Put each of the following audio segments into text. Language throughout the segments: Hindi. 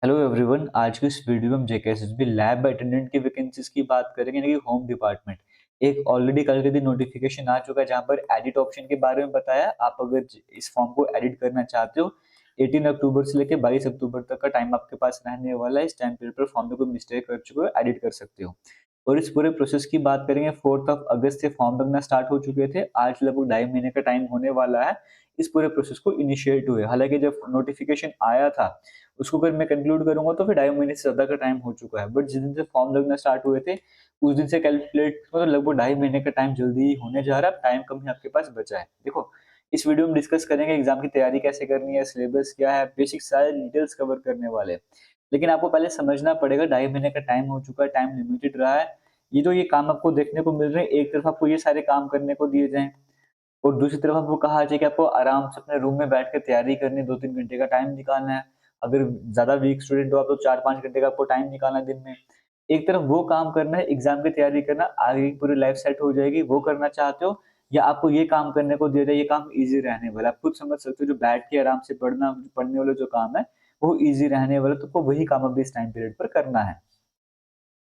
Hello everyone. आज की इस वीडियो में हम जेकेएसएसबी लैब अटेंडेंट की वैकेंसीज की बात करेंगे, यानी कि होम डिपार्टमेंट। एक ऑलरेडी कल के दिन नोटिफिकेशन आ चुका है जहां पर एडिट ऑप्शन के बारे में बताया। आप अगर इस फॉर्म को एडिट करना चाहते हो 18 अक्टूबर से लेकर 22 अक्टूबर तक का टाइम आपके पास रहने वाला है। इस टाइम पीरियड पर फॉर्म में कोई मिस्टेक कर चुके हो एडिट कर सकते हो। और इस पूरे प्रोसेस की बात करेंगे, 4 अगस्त से फॉर्म भरना स्टार्ट हो चुके थे। आज लगभग 2.5 महीने का टाइम होने वाला है इस पूरे प्रोसेस को इनिशिएट हुए। हालांकि जब नोटिफिकेशन आया था उसको अगर मैं कंक्लूड करूंगा तो फिर 2.5 महीने से ज्यादा का टाइम हो चुका है। बट जिस दिन से फॉर्म लगना स्टार्ट हुए थे उस दिन से कैलकुलेट तो लगभग 2.5 महीने का टाइम जल्दी ही होने जा रहा है। टाइम कम ही आपके पास बचा है। देखो, इस वीडियो में डिस्कस करेंगे एग्जाम की तैयारी कैसे करनी है, सिलेबस क्या है, बेसिक सारे डिटेल्स कवर करने वाले हैं। लेकिन आपको पहले समझना पड़ेगा 2.5 महीने का टाइम हो चुका है, टाइम लिमिटेड रहा है। ये काम आपको देखने को मिल रहे हैं, एक तरफ आपको ये सारे काम करने को दिए जाए और दूसरी तरफ आपको कहा जाए कि आपको आराम से अपने रूम में बैठ कर तैयारी करनी है, 2-3 घंटे का टाइम निकालना है। अगर ज्यादा वीक स्टूडेंट हो आप तो 4-5 घंटे का आपको टाइम निकालना है दिन में। एक तरफ वो काम करना है, एग्जाम की तैयारी करना, आगे की पूरी लाइफ सेट हो जाएगी, वो करना चाहते हो, या आपको ये काम करने को दिया जाए, ये काम इजी रहने वाला है। आप खुद समझ सकते हो, जो बैठ के आराम से पढ़ने वाला जो काम है वो इजी रहने वाला है, तो आपको वही काम अभी इस टाइम पीरियड पर करना है।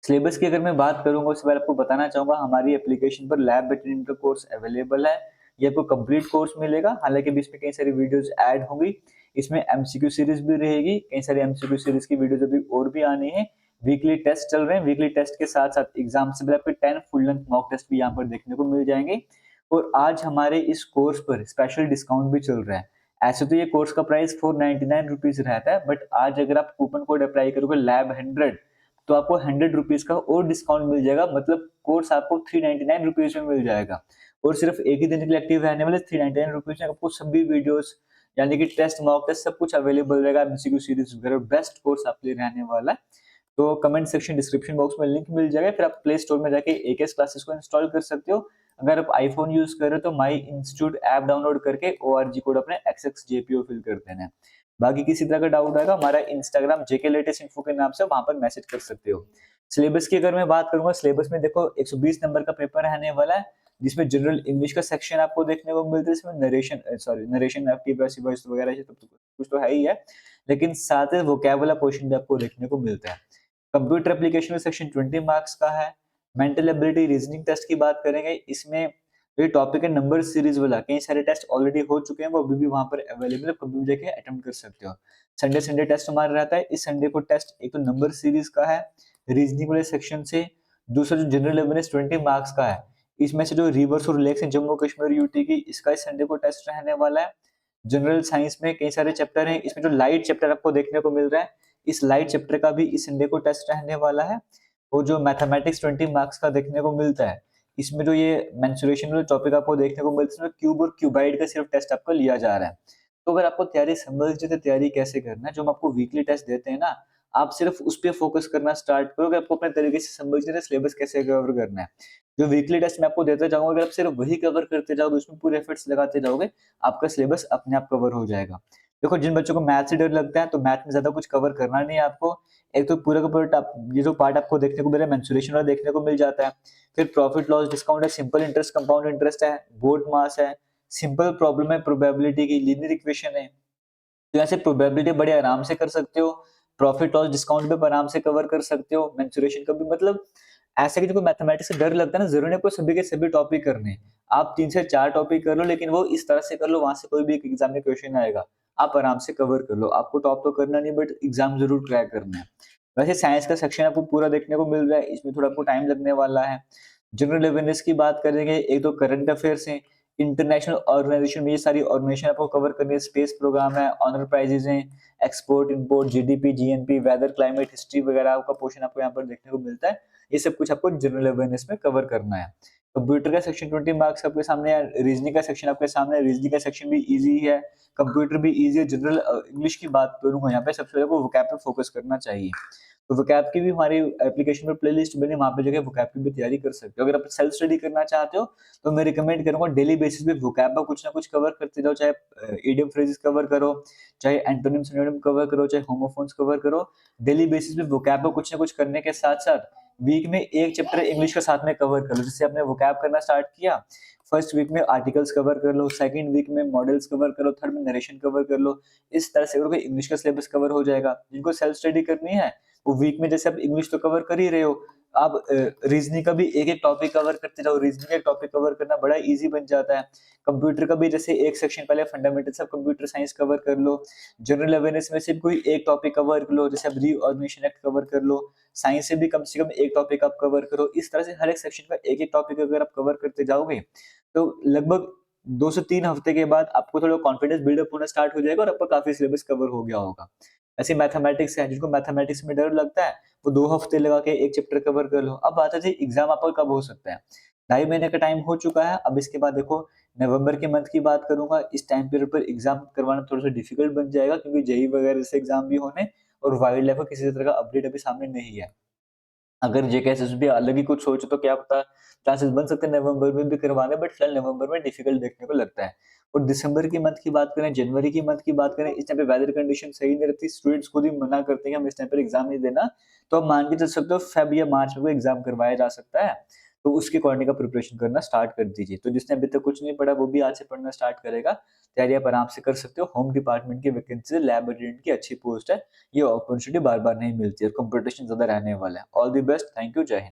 सिलेबस की अगर मैं बात करूंगा उससे पहले आपको बताना चाहूंगा हमारी एप्लीकेशन पर लैब अटेंडेंट का कोर्स अवेलेबल है। ये आपको कंप्लीट कोर्स मिलेगा। हालांकि बीच में कई सारी वीडियोस ऐड होंगी। इसमें एमसीक्यू सीरीज भी रहेगी, कई सारी एमसीक्यू सीरीज की वीडियोस अभी और भी आनी है। वीकली टेस्ट चल रहे हैं, वीकली टेस्ट के साथ साथ एग्जाम से पहले आपके 10 फुल लेंथ मॉक टेस्ट भी यहाँ पर देखने को मिल जाएंगे। और आज हमारे इस कोर्स पर स्पेशल डिस्काउंट भी चल रहा है। ऐसे तो ये कोर्स का प्राइस 499 रुपीज रहता है, बट आज अगर आप कूपन कोड अप्लाई करोगे लैब 100 तो आपको 100 रुपीज का और डिस्काउंट मिल जाएगा। मतलब कोर्स आपको 399 रुपीज में मिल जाएगा। और सिर्फ एक ही दिन के लिए एक्टिव रहने वाले 399 रुपीज में आपको सभी वीडियोस यानी कि टेस्ट मॉक टेस्ट सब कुछ अवेलेबल रहेगा। एमसीक्यू सीरीज वगैरह बेस्ट कोर्स आपके लिए रहने वाला है। तो कमेंट सेक्शन डिस्क्रिप्शन बॉक्स में लिंक मिल जाएगा, फिर आप प्ले स्टोर में जाके एकेएस क्लासेस को इंस्टॉल कर सकते हो। अगर आप आईफोन यूज कर रहे हो तो माई इंस्टीट्यूट ऐप डाउनलोड करके ओआरजी कोड अपने XXJPO फिल कर देना है। बाकी किसी तरह का डाउट आएगा हमारा इंस्टाग्राम जेके लेटेस्ट इन्फो के नाम से वहां पर मैसेज कर सकते हो। सिलेबस की अगर मैं बात करूंगा, सिलेबस में देखो 120 नंबर का पेपर रहने वाला है, जिसमें जनरल इंग्लिश का सेक्शन आपको देखने को मिलता है। इसमें नरेशन एक्टिव पैसिव वॉइस वगैरह ये सब तो कुछ तो है ही है, लेकिन साथ ही वोकैबुलरी पोर्शन भी आपको देखने को मिलता है। कंप्यूटर एप्लीकेशन में सेक्शन 20 मार्क्स का है। मेंटल एबिलिटी रीजनिंग टेस्ट की बात करेंगे, इसमें ये टॉपिक है नंबर सीरीज वाला। कई सारे टेस्ट ऑलरेडी हो चुके हैं, वो अभी भी वहां पर अवेलेबल है, कभी भी जाके अटेम्प्ट कर सकते हो। संडे संडे टेस्ट हमारा रहता है। इस संडे को टेस्ट एक तो नंबर सीरीज का है रीजनिंग वाले सेक्शन से, दूसरा जो जनरल अवेयरनेस 20 मार्क्स का है। इसमें से जो रिवर्स और रिलेक्स है जम्मू कश्मीर यूटी की, इसका इस संडे को टेस्ट रहने वाला है। जनरल साइंस में कई सारे चैप्टर हैं, इसमें जो लाइट चैप्टर आपको देखने को मिल रहा है, इस लाइट चैप्टर का भी इस संडे को टेस्ट रहने वाला है। और जो मैथमेटिक्स 20 मार्क्स का देखने को मिलता है, इसमें जो ये मेंसुरेशन वाला टॉपिक आपको देखने को मिलता है, इसमें क्यूब और क्यूबाइड का सिर्फ टेस्ट आपका लिया जा रहा है। तो अगर आपको तैयारी समझ तो तैयारी कैसे करना है, जो हम आपको वीकली टेस्ट देते हैं ना, आप सिर्फ उस पर फोकस करना स्टार्ट करोगे, आपको अपने तरीके से समझना है सिलेबस कैसे कवर करना है। जो वीकली टेस्ट मैं आपको देता जाऊंगा, अगर आप सिर्फ वही कवर करते जाओगे, उसमें पूरे एफर्ट्स लगाते जाओगे, आपका सिलेबस अपने आप कवर हो जाएगा। देखो, जिन बच्चों को मैथ से डर लगता है तो मैथ में ज्यादा कुछ कवर करना नहीं है आपको। एक तो पूरा का पूरा ये जो पार्ट आपको देखने को मिल रहा है मेंसुरेशन वाला देखने को मिल जाता है। फिर प्रॉफिट लॉस डिस्काउंट है, सिंपल इंटरेस्ट कंपाउंड इंटरेस्ट है, बोर्ड मास है, सिंपल प्रॉब्लम है, प्रोबेबिलिटी की लीनियर इक्वेशन है। तो यहाँ से प्रोबेबिलिटी बड़े आराम से कर सकते हो, प्रॉफिट लॉस डिस्काउंट भी आराम से कवर कर सकते हो, मेंसुरेशन का भी। मतलब ऐसे कि जो मैथमेटिक्स से डर लगता है ना, जरूरी नहीं कोई सभी के सभी टॉपिक करने। आप 3 से 4 टॉपिक कर लो, लेकिन वो इस तरह से कर लो वहां से कोई भी एक एग्जाम में क्वेश्चन आएगा, आप आराम से कवर कर लो। आपको टॉप तो करना नहीं, बट एग्जाम जरूर क्रैक करना है। वैसे साइंस का सेक्शन आपको पूरा देखने को मिल रहा है, इसमें थोड़ा आपको टाइम लगने वाला है। जनरल अवेयरनेस की बात करेंगे, एक तो करंट अफेयर्स है, इंटरनेशनल ऑर्गेनाइजेशन में ये सारी ऑर्गेनाइजेशन आपको कवर करनी है, स्पेस प्रोग्राम है, ऑनर प्राइजेज हैं, export import, GDP, GNP, weather climate history वगैरह का पोर्शन आपको यहाँ पर देखने को मिलता है। ये सब कुछ आपको जनरल अवेयरनेस में कवर करना है। कंप्यूटर का सेक्शन 20 मार्क्स आपके सामने है, रीजनिंग का सेक्शन आपके सामने है। रीजनिंग का सेक्शन भी इजी है, कंप्यूटर भी इजी है। जनरल इंग्लिश की बात करूंगा, यहाँ पे सबसे पहले आपको वोकैब पे फोकस करना चाहिए। तो वोकैब की भी हमारी एप्लीकेशन पर प्लेलिस्ट बनी, वहां पे जगह वोकैब की भी तैयारी कर सकते हो। अगर आप सेल्फ स्टडी करना चाहते हो तो मैं रिकमेंड करूंगा डेली बेसिस पे वोकैब का कुछ ना कुछ कवर करते जाओ। चाहे इडियम फ्रेजेस कवर करो, चाहे एंटोनिम सिनोनिम कवर करो, चाहे होमोफोन्स कवर करो। डेली बेसिस पे वोकैब का कुछ ना कुछ करने के साथ साथ वीक में एक चैप्टर इंग्लिश का साथ में कवर कर लो। जैसे आपने वोकैब करना स्टार्ट किया, फर्स्ट वीक में आर्टिकल्स कवर कर लो, सेकंड वीक में मॉडल्स कवर कर लो, थर्ड में नरेशन कवर कर लो। इस तरह से करोगे इंग्लिश का सिलेबस कवर हो जाएगा। जिनको सेल्फ स्टडी करनी है वो वीक में जैसे आप इंग्लिश तो कवर कर ही रहे हो, आप रीजनिंग का भी एक-एक टॉपिक कवर करते जाओ। रीजनिंग का एक टॉपिक कवर करना बड़ा ईज़ी बन जाता है। कंप्यूटर का भी जैसे एक सेक्शन पहले fundamentals of computer science cover कर लो। जनरल अवेयरनेस में से कोई एक टॉपिक कवर कर लो, जैसे अब रीऑर्गेनाइजेशन एक्ट कवर कर लो। साइंस से भी कम से कम एक टॉपिक आप कवर करो। इस तरह से हर एक सेक्शन का एक-एक टॉपिक अगर आप कवर करते जाओगे, तो लगभग 2 से 3 हफ्ते के बाद आपको थोड़ा कॉन्फिडेंस बिल्डअप होना स्टार्ट हो जाएगा और आपका काफ़ी सिलेबस कवर हो गया होगा। ऐसे मैथमेटिक्स है, जिनको मैथमेटिक्स में डर लगता है, वो 2 हफ्ते लगा के एक चैप्टर कवर कर लो। अब बात है जी एग्ज़ाम आपका कब हो सकता है? ढाई महीने का टाइम हो चुका है, अब इसके बाद देखो नवंबर के मंथ की बात करूँगा, इस टाइम पीरियड पर एग्ज़ाम करवाना थोड़ा-सा डिफ़िकल्ट बन जाएगा क्योंकि जेईई वगैरह जैसे एग्ज़ाम भी होने और वाइल्ड लाइफ़ का किसी तरह का अपडेट अभी सामने नहीं है। अगर जेकेएसएसबी अलग ही कुछ सोचे तो क्या पता चांसेस बन सकते हैं नवंबर में भी करवाने, बट फिलहाल नवंबर में डिफिकल्ट देखने को लगता है। और दिसंबर की मंथ की बात करें, जनवरी की मंथ की बात करें, इस टाइम पे वेदर कंडीशन सही नहीं रहती, स्टूडेंट्स खुद ही मना करते हैं कि हम इस टाइम पर एग्जाम नहीं देना। तो आप मान के चल सकते हो फेब या मार्च में एग्जाम करवाया जा सकता है। तो उसके अकॉर्डिंग का प्रिपरेशन करना स्टार्ट कर दीजिए। तो जिसने अभी तक कुछ नहीं पढ़ा वो भी आज से पढ़ना स्टार्ट करेगा। तैयारी आप आराम से कर सकते हो। होम डिपार्टमेंट की वैकेंसी, लैब अटेंडेंट की अच्छी पोस्ट है। ये अपॉर्चुनिटी बार-बार नहीं मिलती है, कंपटीशन ज़्यादा रहने वाला है। All the best, thank you, जय हिंद।